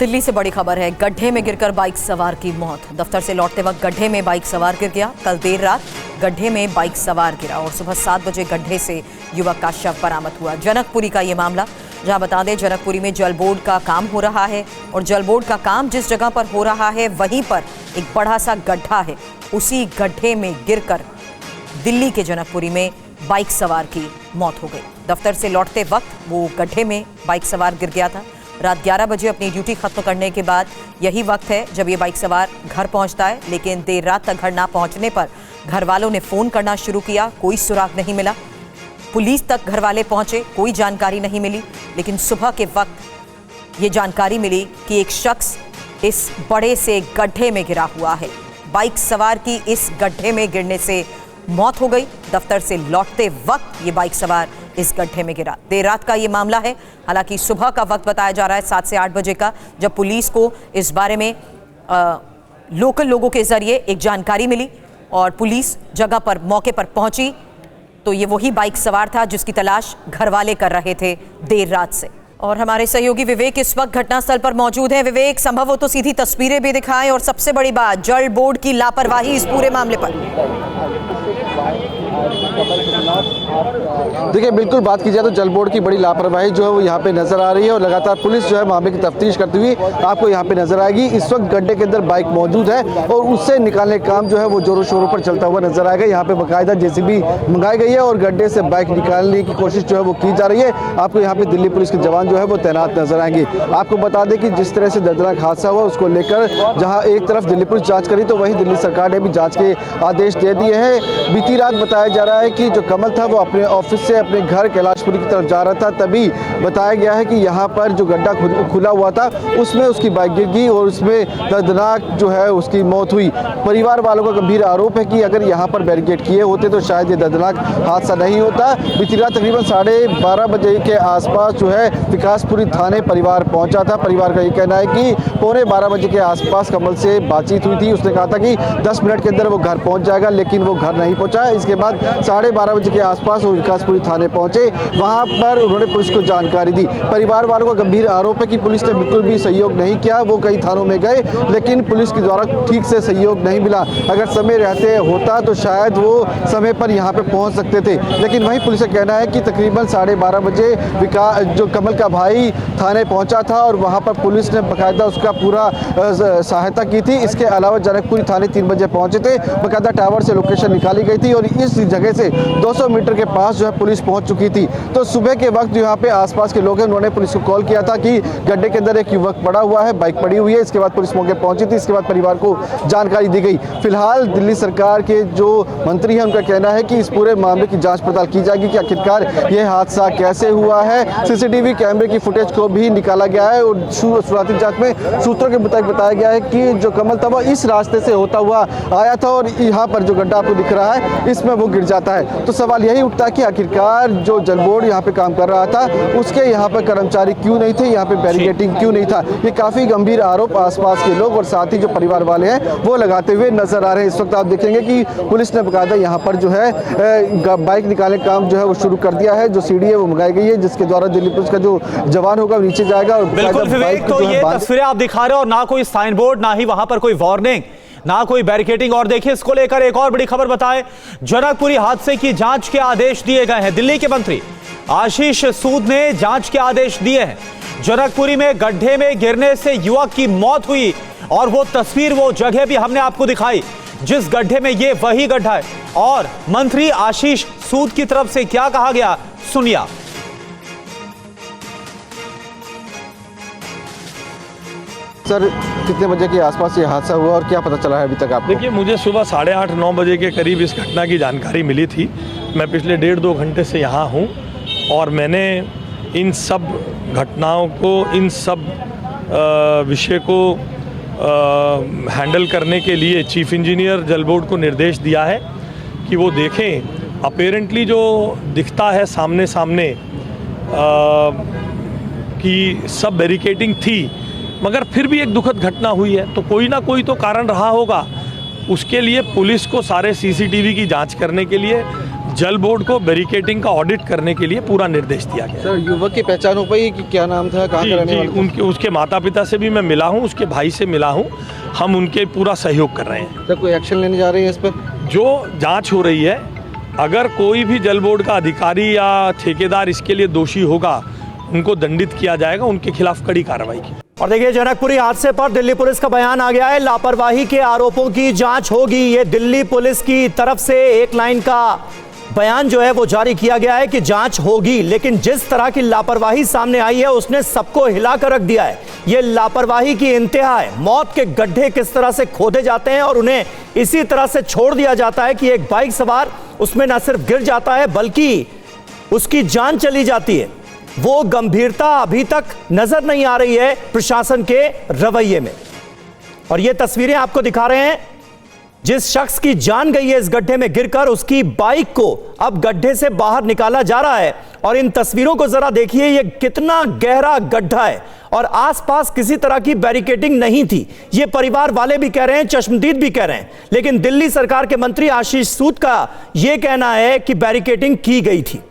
दिल्ली से बड़ी खबर है। गड्ढे में गिरकर बाइक सवार की मौत। दफ्तर से लौटते वक्त गड्ढे में बाइक सवार गिर गया। कल देर रात गड्ढे में बाइक सवार गिरा और सुबह 7 बजे गड्ढे से युवक का शव बरामद हुआ। जनकपुरी का ये मामला, जहां बता दें जनकपुरी में जल बोर्ड का काम हो रहा है और जल बोर्ड का काम जिस जगह पर हो रहा है वहीं पर एक बड़ा सा गड्ढा है। उसी गड्ढे में गिरकर दिल्ली के जनकपुरी में बाइक सवार की मौत हो गई। दफ्तर से लौटते वक्त वो गड्ढे में बाइक सवार गिर गया था। रात 11 बजे अपनी ड्यूटी खत्म करने के बाद यही वक्त है जब ये बाइक सवार घर पहुंचता है, लेकिन देर रात तक घर ना पहुंचने पर घर वालों ने फोन करना शुरू किया। कोई सुराग नहीं मिला। पुलिस तक घर वाले पहुंचे, कोई जानकारी नहीं मिली। लेकिन सुबह के वक्त ये जानकारी मिली कि एक शख्स इस बड़े से गड्ढे में गिरा हुआ है। बाइक सवार की इस गड्ढे में गिरने से मौत हो गई। दफ्तर से लौटते वक्त ये बाइक सवार इस गड्ढे में गिरा। देर रात का ये मामला है। हालांकि सुबह का वक्त बताया जा रहा है 7 से 8 बजे का, जब पुलिस को इस बारे में लोकल लोगों के जरिए एक जानकारी मिली और पुलिस जगह पर मौके पर पहुंची तो ये वही बाइक सवार था जिसकी तलाश घर वाले कर रहे थे देर रात से। और हमारे सहयोगी विवेक इस वक्त घटनास्थल पर मौजूद हैं। विवेक, संभव हो तो सीधी तस्वीरें भी दिखाएं और सबसे बड़ी बात, जल बोर्ड की लापरवाही इस पूरे मामले पर। देखिए, बिल्कुल बात की जाए तो जल बोर्ड की बड़ी लापरवाही जो है वो यहाँ पे नजर आ रही है और लगातार पुलिस जो है मामले की तफ्तीश करती हुई आपको यहाँ पे नजर आएगी। इस वक्त गड्ढे के अंदर बाइक मौजूद है और उससे निकालने का काम जो है वो जोरों शोरों पर चलता हुआ नजर आएगा। यहाँ पे बाकायदा जेसीबी मंगाई गई है और गड्ढे से बाइक निकालने की कोशिश जो है वो की जा रही है। आपको यहाँ पे दिल्ली पुलिस के जवान जो है वो तैनात नजर आएंगे। आपको बता दें कि जिस तरह से दर्दनाक हादसा हुआ उसको लेकर जहाँ एक तरफ दिल्ली पुलिस जाँच करी तो वहीं दिल्ली सरकार ने भी जाँच के आदेश दे दिए हैं। बीती रात बताया जा रहा है कि जो कमल था वो अपने ऑफिस से अपने घर कैलाशपुरी की तरफ जा रहा था, तभी बताया गया है कि यहाँ पर जो गड्ढा खुला हुआ था उसमें उसकी बाइक गिर गई और उसमें दर्दनाक जो है उसकी मौत हुई। परिवार वालों का गंभीर आरोप है कि अगर यहाँ पर बैरिकेड किए होते तो शायद ये दर्दनाक हादसा नहीं होता। बीती रात तकरीबन 12:30 बजे के आसपास जो है विकासपुरी थाने परिवार पहुंचा था। परिवार का ये कहना है कि 11:15 बजे के आसपास कमल से बातचीत हुई थी। उसने कहा था कि 10 मिनट के अंदर वो घर पहुंच जाएगा, लेकिन वो घर नहीं पहुंचा। इसके बाद 12:30 बजे के आसपास वो विकासपुरी थाने पहुंचे। वहां पर उन्होंने पुलिस को जानकारी दी। परिवार वालों का गंभीर आरोप है कि पुलिस ने बिल्कुल भी सहयोग नहीं किया। वो कई थानों में गए लेकिन पुलिस के द्वारा ठीक से सहयोग नहीं मिला। अगर समय रहते होता तो शायद वो समय पर यहाँ पे पहुँच सकते थे, लेकिन वहीं पुलिस का कहना है कि तकरीबन 12:30 बजे जो कमल का भाई थाने पहुँचा था और वहाँ पर पुलिस ने बाकायदा उसका पूरा सहायता की थी। इसके अलावा जनकपुरी थाने 3 बजे पहुँचे थे। बाकायदा टावर से लोकेशन निकाली गई थी और इस जगह से 200 मीटर के पास जो है पुलिस पहुंच चुकी थी। तो सुबह के वक्त यहाँ पे आसपास के लोग हैं, उन्होंने पुलिस को कॉल किया था कि गड्ढे के अंदर एक युवक पड़ा हुआ है, बाइक पड़ी हुई है। इसके बाद पुलिस मौके पहुंची थी। इसके बाद परिवार को जानकारी दी गई। फिलहाल दिल्ली सरकार के जो मंत्री हैं उनका कहना है कि इस पूरे मामले की जाँच पड़ताल की जाएगी कि आखिरकार यह हादसा कैसे हुआ है। सीसीटीवी कैमरे की फुटेज को भी निकाला गया है और शुरुआती जाँच में सूत्रों के मुताबिक बताया गया है कि जो कमल था वो इस रास्ते से होता हुआ आया था और यहाँ पर जो गड्ढा आपको दिख रहा है इसमें वो गिर जाता है। तो सवाल यही उठता है कि आखिरकार जो जल बोर्ड यहाँ पे काम कर रहा था उसके यहाँ पे कर्मचारी क्यों नहीं थे, यहाँ पे बैरिकेडिंग क्यों नहीं था। ये काफी गंभीर आरोप आसपास के लोग और साथ ही जो परिवार वाले हैं वो लगाते हुए नजर आ रहे हैं। इस वक्त आप देखेंगे कि पुलिस ने बकायदा यहाँ पर जो है बाइक निकालने का काम जो है वो शुरू कर दिया है। जो सीढ़ी है वो मंगाई गई है जिसके द्वारा दिल्ली पुलिस का जो जवान होगा नीचे जाएगा। और बिल्कुल विवेक, तो ये तस्वीरें आप दिखा रहे हो और ना कोई साइन बोर्ड, ना ही वहां पर कोई वार्निंग, ना कोई बैरिकेडिंग। और देखिए, इसको लेकर एक और बड़ी खबर बताएं, जनकपुरी हादसे की जांच के आदेश दिए गए हैं। दिल्ली के मंत्री आशीष सूद ने जांच के आदेश दिए हैं। जनकपुरी में गड्ढे में गिरने से युवक की मौत हुई और वो तस्वीर, वो जगह भी हमने आपको दिखाई जिस गड्ढे में, ये वही गड्ढा है। और मंत्री आशीष सूद की तरफ से क्या कहा गया, सुनिए। सर, कितने बजे के आसपास ये हादसा हुआ और क्या पता चला है अभी तक आपको? देखिए, मुझे सुबह 8:30-9 बजे के करीब इस घटना की जानकारी मिली थी। मैं पिछले 1.5-2 घंटे से यहाँ हूँ और मैंने इन सब घटनाओं को, इन सब विषय को हैंडल करने के लिए चीफ इंजीनियर जल बोर्ड को निर्देश दिया है कि वो देखें। अपेरेंटली जो दिखता है सामने कि सब बैरिकेडिंग थी, मगर फिर भी एक दुखद घटना हुई है, तो कोई ना कोई तो कारण रहा होगा। उसके लिए पुलिस को सारे सीसीटीवी की जांच करने के लिए जल बोर्ड को बैरिकेडिंग का ऑडिट करने के लिए पूरा निर्देश दिया गया। सर युवक की पहचान हो पाई कि क्या नाम था, कहाँ का रहने वाला था? उनके उसके माता पिता से भी मैं मिला हूँ, उसके भाई से मिला हूँ, हम उनके पूरा सहयोग कर रहे हैं। सर कोई एक्शन लेने जा रहे हैं इस पर? जो जांच हो रही है, अगर कोई भी जल बोर्ड का अधिकारी या ठेकेदार इसके लिए दोषी होगा, उनको दंडित किया जाएगा, उनके खिलाफ कड़ी कार्रवाई की। और देखिए, जनकपुरी हादसे पर दिल्ली पुलिस का बयान आ गया है। लापरवाही के आरोपों की जांच होगी। ये दिल्ली पुलिस की तरफ से एक लाइन का बयान जो है वो जारी किया गया है कि जांच होगी, लेकिन जिस तरह की लापरवाही सामने आई है उसने सबको हिलाकर रख दिया है। ये लापरवाही की इंतहा है। मौत के गड्ढे किस तरह से खोदे जाते हैं और उन्हें इसी तरह से छोड़ दिया जाता है कि एक बाइक सवार उसमें न सिर्फ गिर जाता है बल्कि उसकी जान चली जाती है। वो गंभीरता अभी तक नजर नहीं आ रही है प्रशासन के रवैये में। और ये तस्वीरें आपको दिखा रहे हैं, जिस शख्स की जान गई है इस गड्ढे में गिरकर, उसकी बाइक को अब गड्ढे से बाहर निकाला जा रहा है। और इन तस्वीरों को जरा देखिए, ये कितना गहरा गड्ढा है और आसपास किसी तरह की बैरिकेडिंग नहीं थी। ये परिवार वाले भी कह रहे हैं, चश्मदीद भी कह रहे हैं, लेकिन दिल्ली सरकार के मंत्री आशीष सूद का यह कहना है कि बैरिकेडिंग की गई थी।